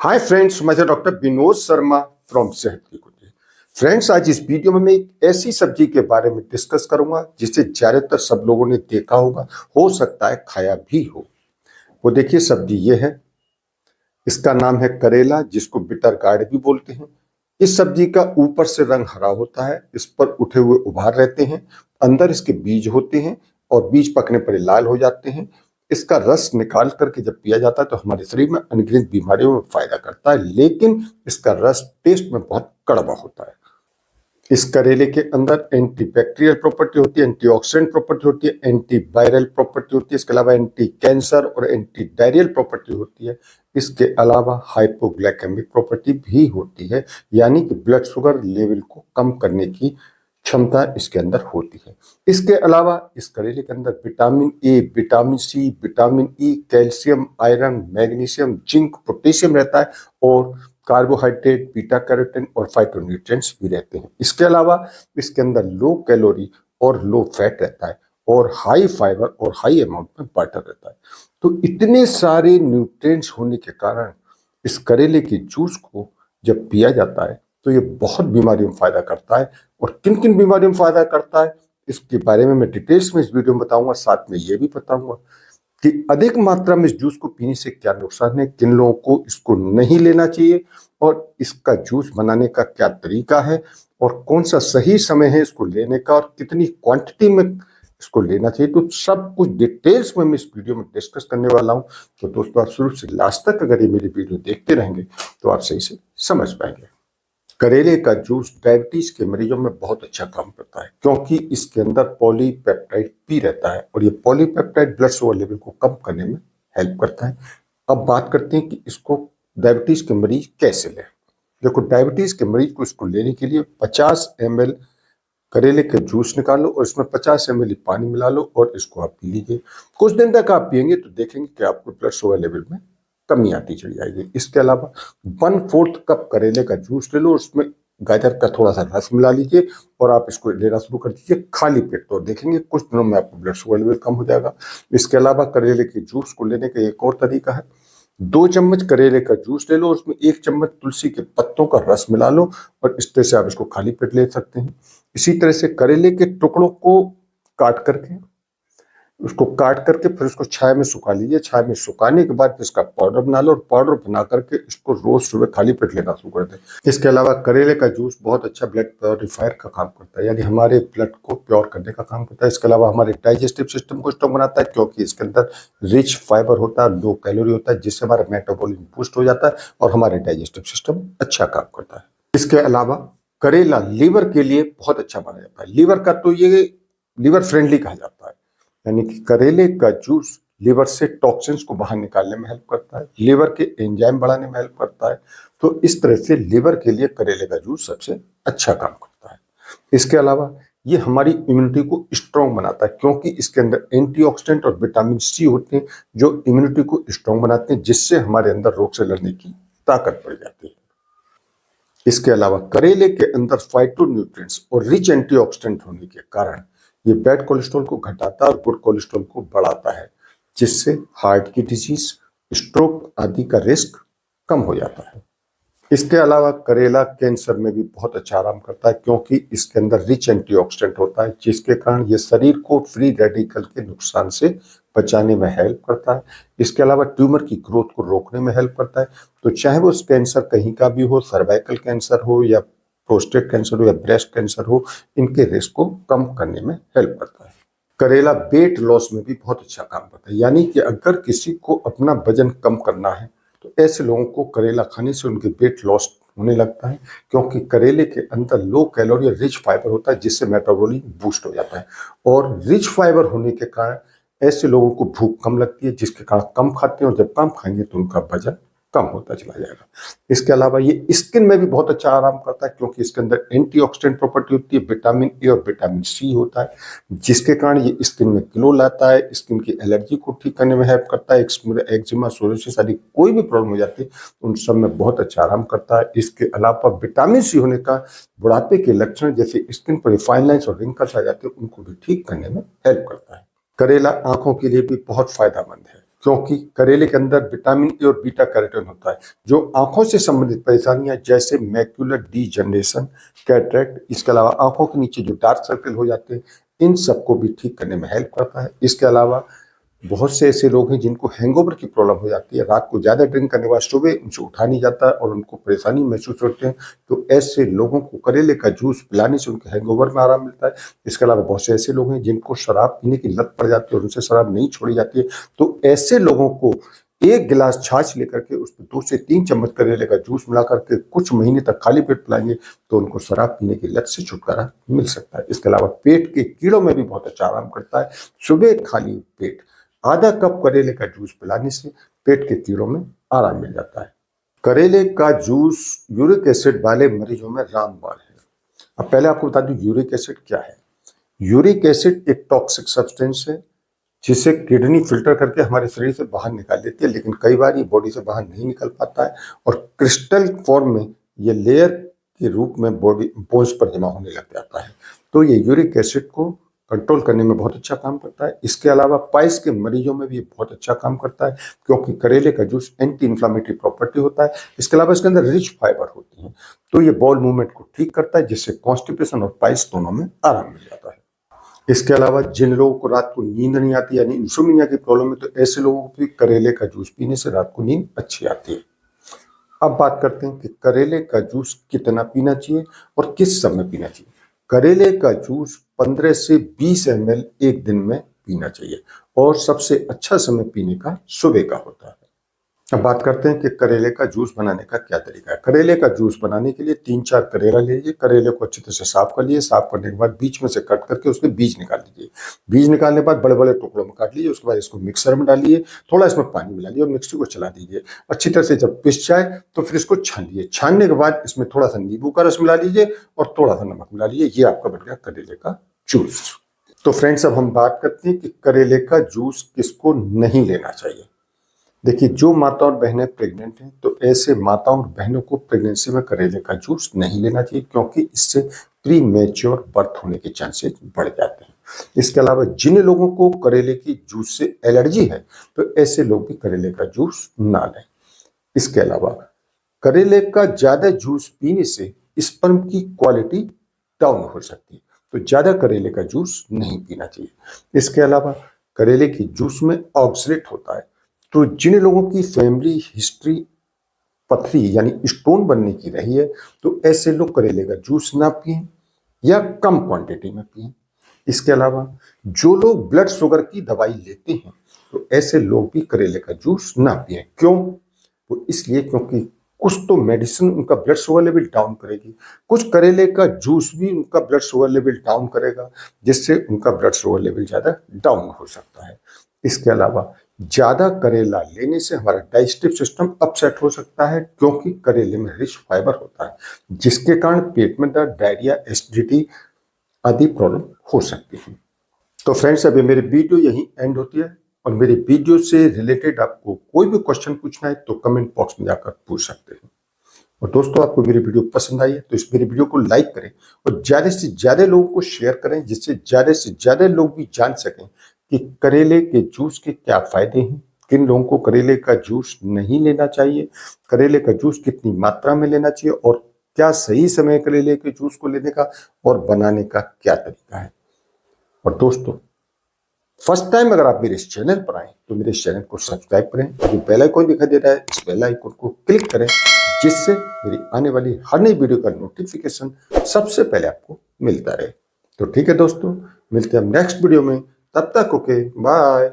Hi friends, मैं doctor Vinod Sharma from सेहत की कुंजी। फ्रेंड्स, आज इस वीडियो में मैं एक ऐसी सब्जी के बारे में डिस्कस करूंगा जिसे ज्यादातर सब लोगों ने देखा होगा, हो सकता है खाया भी हो। वो देखिए, सब्जी ये है। इसका नाम है करेला, जिसको बिटर गार्ड भी बोलते हैं। इस सब्जी का ऊपर से रंग हरा होता है, इस पर उठे हुए उभार रहते हैं, अंदर इसके बीज होते हैं और बीज पकने पर ये लाल हो जाते हैं। इसका रस निकाल करके जब पिया जाता है तो हमारे शरीर में अनगिनत बीमारियों में फायदा करता है, लेकिन इसका रस टेस्ट में बहुत कड़वा होता है। इस करेले के अंदर एंटीबैक्टीरियल प्रॉपर्टी होती है, एंटीऑक्सीडेंट प्रॉपर्टी होती है, एंटी वायरल प्रॉपर्टी होती है, इसके अलावा एंटी कैंसर और एंटी डायरियल प्रॉपर्टी होती है। इसके अलावा हाइपोग्लाइकेमिक प्रॉपर्टी भी होती है, यानी कि ब्लड शुगर लेवल को कम करने की क्षमता इसके अंदर होती है। इसके अलावा इस करेले के अंदर vitamin A, vitamin C, vitamin E, calcium, iron, magnesium, zinc, potassium रहता है और कार्बोहाइड्रेट, बीटा कैरोटीन और फाइटोन्यूट्रिएंट्स भी रहते हैं। इसके अलावा इसके अंदर लो कैलोरी और लो फैट रहता है और हाई फाइबर और हाई अमाउंट में वाटर रहता है। तो इतने सारे न्यूट्रिएंट्स होने के कारण इस करेले के जूस को जब पिया जाता है तो ये बहुत बीमारियों में फायदा करता है। और किन किन बीमारियों में फायदा करता है इसके बारे में मैं डिटेल्स में इस वीडियो में बताऊंगा। साथ में ये भी बताऊंगा कि अधिक मात्रा में इस जूस को पीने से क्या नुकसान है, किन लोगों को इसको नहीं लेना चाहिए और इसका जूस बनाने का क्या तरीका है और कौन सा सही समय है इसको लेने का और कितनी क्वांटिटी में इसको लेना चाहिए। तो सब कुछ डिटेल्स में मैं इस वीडियो में डिस्कस करने वाला हूं। तो दोस्तों, आप शुरू से लास्ट तक अगर ये मेरी वीडियो देखते रहेंगे तो आप सही से समझ पाएंगे। करेले का जूस डायबिटीज के मरीजों में बहुत अच्छा काम करता है, क्योंकि इसके अंदर पॉलीपेप्टाइड भी रहता है और ये पॉलीपेप्टाइड ब्लड शुगर लेवल को कम करने में हेल्प करता है। अब बात करते हैं कि इसको डायबिटीज के मरीज कैसे लें। देखो, डायबिटीज के मरीज को इसको लेने के लिए 50 ml करेले के जूस निकालो और इसमें 50 ml पानी मिला लो और इसको आप पी लीजिए। कुछ दिन तक आप पियेंगे तो देखेंगे कि आपको ब्लड शुगर लेवल में कमी आती चली जाएगी। इसके अलावा 1/4 कप करेले का जूस ले लो, उसमें गाजर का थोड़ा सा रस मिला लीजिए और आप इसको लेना शुरू कर दीजिए खाली पेट। तो देखेंगे कुछ दिनों में आपको ब्लड शुगर लेवल कम हो जाएगा। इसके अलावा करेले के जूस को लेने का एक और तरीका है। 2 चम्मच करेले का जूस ले लो, उसमें 1 चम्मच तुलसी के पत्तों का रस मिला लो और इस तरह से आप इसको खाली पेट ले सकते हैं। इसी तरह से करेले के टुकड़ों को काट करके फिर उसको छाया में सुखा लीजिए। छाया में सुखाने के बाद इसका पाउडर बना लो और पाउडर बना करके इसको रोज सुबह खाली पेट लेना शुरू कर दें। इसके अलावा करेले का जूस बहुत अच्छा ब्लड प्योरीफायर का काम करता है, यानी हमारे ब्लड को प्योर करने का काम करता है। इसके अलावा हमारे डाइजेस्टिव सिस्टम को स्ट्रॉन्ग बनाता है, क्योंकि इसके अंदर रिच फाइबर होता है, लो कैलोरी होता है, जिससे हमारा मेटाबॉलिज्म बूस्ट हो जाता है और हमारे डाइजेस्टिव सिस्टम अच्छा काम करता है। इसके अलावा करेला लीवर के लिए बहुत अच्छा माना जाता है। लीवर का तो ये लीवर फ्रेंडली कहा जाता है, यानी कि करेले का जूस लीवर से टॉक्सिन्स को बाहर निकालने में हेल्प करता है, लीवर के एंजाइम बढ़ाने में हेल्प करता है। तो इस तरह से लीवर के लिए करेले का जूस सबसे अच्छा काम करता है। इसके अलावा ये हमारी इम्यूनिटी को स्ट्रॉन्ग बनाता है, क्योंकि इसके अंदर एंटीऑक्सीडेंट और विटामिन सी होते हैं जो इम्यूनिटी को स्ट्रॉन्ग बनाते हैं, जिससे हमारे अंदर रोग से लड़ने की ताकत बढ़ जाती है। इसके अलावा करेले के अंदर फाइटोन्यूट्रिएंट्स और रिच एंटीऑक्सीडेंट होने के कारण ये बैड कोलेस्ट्रॉल को घटाता है और गुड कोलेस्ट्रॉल को बढ़ाता है, जिससे हार्ट की डिजीज, स्ट्रोक आदि का रिस्क कम हो जाता है। इसके अलावा करेला कैंसर में भी बहुत अच्छा आराम करता है, क्योंकि इसके अंदर रिच एंटीऑक्सीडेंट होता है, जिसके कारण ये शरीर को फ्री रेडिकल के नुकसान से बचाने में हेल्प करता है। इसके अलावा ट्यूमर की ग्रोथ को रोकने में हेल्प करता है। तो चाहे वो कैंसर कहीं का भी हो, सर्वाइकल कैंसर हो या प्रोस्टेट कैंसर हो या ब्रेस्ट कैंसर हो, इनके रिस्क को कम करने में हेल्प करता है। करेला वेट लॉस में भी बहुत अच्छा काम करता है, यानी कि अगर किसी को अपना वजन कम करना है तो ऐसे लोगों को करेला खाने से उनके वेट लॉस होने लगता है, क्योंकि करेले के अंदर लो कैलोरी और रिच फाइबर होता है, जिससे मेटाबॉलिज्म बूस्ट हो जाता है। और रिच फाइबर होने के कारण ऐसे लोगों को भूख कम लगती है, जिसके कारण कम खाते हैं और जब कम खाएंगे तो उनका वजन कम होता चला जाएगा। इसके अलावा ये स्किन में भी बहुत अच्छा आराम करता है, क्योंकि इसके अंदर एंटीऑक्सीडेंट प्रॉपर्टी होती है, विटामिन ए और विटामिन सी होता है, जिसके कारण ये स्किन में ग्लो लाता है, स्किन की एलर्जी को ठीक करने में हेल्प करता है। एक्जिमा, सोरियासिस आदि कोई भी प्रॉब्लम हो जाती है उन सब में बहुत अच्छा आराम करता है। इसके अलावा विटामिन सी होने का बुढ़ापे के लक्षण जैसे स्किन पर फाइन लाइन्स और रिंकल्स आ जाते हैं उनको भी ठीक करने में हेल्प करता है। करेला आंखों के लिए भी बहुत फायदेमंद है। क्योंकि करेले के अंदर विटामिन ए और बीटा कैरोटीन होता है जो आंखों से संबंधित परेशानियां जैसे मैक्यूलर डीजनरेशन, कैटरेक्ट, इसके अलावा आंखों के नीचे जो डार्क सर्कल हो जाते हैं इन सबको भी ठीक करने में हेल्प करता है। इसके अलावा बहुत से ऐसे लोग हैं जिनको हैंगओवर की प्रॉब्लम हो जाती है, रात को ज़्यादा ड्रिंक करने के बाद सुबह उनसे उठा नहीं जाता है और उनको परेशानी महसूस होते हैं, तो ऐसे लोगों को करेले का जूस पिलाने से उनके हैंगओवर में आराम मिलता है। इसके अलावा बहुत से ऐसे लोग हैं जिनको शराब पीने की लत पड़ जाती है और उनसे शराब नहीं छोड़ी जाती है, तो ऐसे लोगों को एक गिलास छाछ लेकर के उसमें 2 से 3 चम्मच करेले का जूस मिला करके कुछ महीने तक खाली पेट पिलाएंगे तो उनको शराब पीने की लत से छुटकारा मिल सकता है। इसके अलावा पेट के कीड़ों में भी बहुत अच्छा आराम करता है। सुबह खाली पेट आधा कप करेले का जूस पिलाने से पेट के कीड़ों में आराम मिल जाता है। करेले का जूस यूरिक एसिड वाले मरीजों में रामबाण है। अब पहले आपको बता दूं यूरिक एसिड क्या है। यूरिक एसिड एक टॉक्सिक सब्सटेंस है जिसे किडनी फिल्टर करके हमारे शरीर से बाहर निकाल देती है, लेकिन कई बार ये बॉडी से बाहर नहीं निकल पाता है और क्रिस्टल फॉर्म में ये लेयर के रूप में बॉडी बोन्स पर जमा होने लग जाता है। तो ये यूरिक एसिड को कंट्रोल करने में बहुत अच्छा काम करता है। इसके अलावा पाइल्स के मरीजों में भी बहुत अच्छा काम करता है क्योंकि करेले का जूस एंटी इन्फ्लामेटरी प्रॉपर्टी होता है। इसके अलावा इसके अंदर रिच फाइबर होती है, तो ये बॉल मूवमेंट को ठीक करता है जिससे कॉन्स्टिपेशन और पाइल्स दोनों में आराम मिल जाता है। इसके अलावा जिन लोगों को रात को नींद नहीं आती यानी इंसोम्निया की प्रॉब्लम है, तो ऐसे लोगों को भी करेले का जूस पीने से रात को नींद अच्छी आती है। अब बात करते हैं कि करेले का जूस कितना पीना चाहिए और किस समय पीना चाहिए। करेले का जूस 15 से 20 ml एक दिन में पीना चाहिए और सबसे अच्छा समय पीने का सुबह का होता है। अब बात करते हैं कि करेले का जूस बनाने का क्या तरीका है। करेले का जूस बनाने के लिए 3-4 करेला लीजिए, करेले को अच्छी तरह से साफ कर लीजिए। साफ करने के बाद बीच में से कट करके उसके बीज निकाल लीजिए। बीज निकालने के बाद बड़े बड़े टुकड़ों में काट लीजिए। उसके बाद इसको मिक्सर में डालिए, थोड़ा इसमें पानी मिला लीजिए और मिक्सी को चला दीजिए। अच्छी तरह से जब पिस जाए तो फिर इसको छान लीजिए। छानने के बाद इसमें थोड़ा सा नींबू का रस मिला लीजिए और थोड़ा सा नमक मिला लीजिए। ये आपका बन गया करेले का जूस। तो फ्रेंड्स, अब हम बात करते हैं कि करेले का जूस किसको नहीं लेना चाहिए। देखिए, जो माता और बहनें प्रेग्नेंट हैं तो ऐसे माताओं और बहनों को प्रेगनेंसी में करेले का जूस नहीं लेना चाहिए क्योंकि इससे प्री मैच्योर बर्थ होने के चांसेस बढ़ जाते हैं। इसके अलावा जिन लोगों को करेले की जूस से एलर्जी है तो ऐसे लोग भी करेले का जूस ना लें। इसके अलावा करेले का ज्यादा जूस पीने से स्पर्म की क्वालिटी डाउन हो सकती है, तो ज्यादा करेले का जूस नहीं पीना चाहिए। इसके अलावा करेले की जूस में ऑक्सलेट होता है, तो जिन लोगों की फैमिली हिस्ट्री पथरी यानी स्टोन बनने की रही है तो ऐसे लोग करेले का जूस ना पिएं या कम क्वांटिटी में पिएं। इसके अलावा जो लोग ब्लड शुगर की दवाई लेते हैं तो ऐसे लोग भी करेले का जूस ना पिएं। क्यों? वो इसलिए क्योंकि कुछ तो मेडिसिन उनका ब्लड शुगर लेवल डाउन करेगी, कुछ करेले का जूस भी उनका ब्लड शुगर लेवल डाउन करेगा जिससे उनका ब्लड शुगर लेवल ज़्यादा डाउन हो सकता है। इसके अलावा ज्यादा करेला लेने से हमारा डाइजेस्टिव सिस्टम अपसेट हो सकता है क्योंकि करेले में रिच फाइबर होता है जिसके कारण पेट में दर्द, डायरिया, एसिडिटी आदि प्रॉब्लम हो सकती है। तो फ्रेंड्स, अभी मेरी वीडियो यहीं एंड होती है और मेरी वीडियो से रिलेटेड आपको कोई भी क्वेश्चन पूछना है तो कमेंट बॉक्स में जाकर पूछ सकते हैं। और दोस्तों, आपको मेरी वीडियो पसंद आई है तो इस मेरी वीडियो को लाइक करें और ज्यादा से ज्यादा लोगों को शेयर करें जिससे ज्यादा से ज्यादा लोग भी जान सकें कि करेले के जूस के क्या फायदे हैं, किन लोगों को करेले का जूस नहीं लेना चाहिए, करेले का जूस कितनी मात्रा में लेना चाहिए और क्या सही समय करेले के जूस को लेने का और बनाने का क्या तरीका है। और दोस्तों, फर्स्ट टाइम अगर आप मेरे इस चैनल पर आए तो मेरे इस चैनल को सब्सक्राइब करें, जो बेल आइकन दिखाई दे रहा है इस बेल आइकन को क्लिक करें जिससे मेरी आने वाली हर नई वीडियो का नोटिफिकेशन सबसे पहले आपको मिलता रहे। तो ठीक है दोस्तों, मिलते हैं हम नेक्स्ट वीडियो में, तब तक ओके बाय।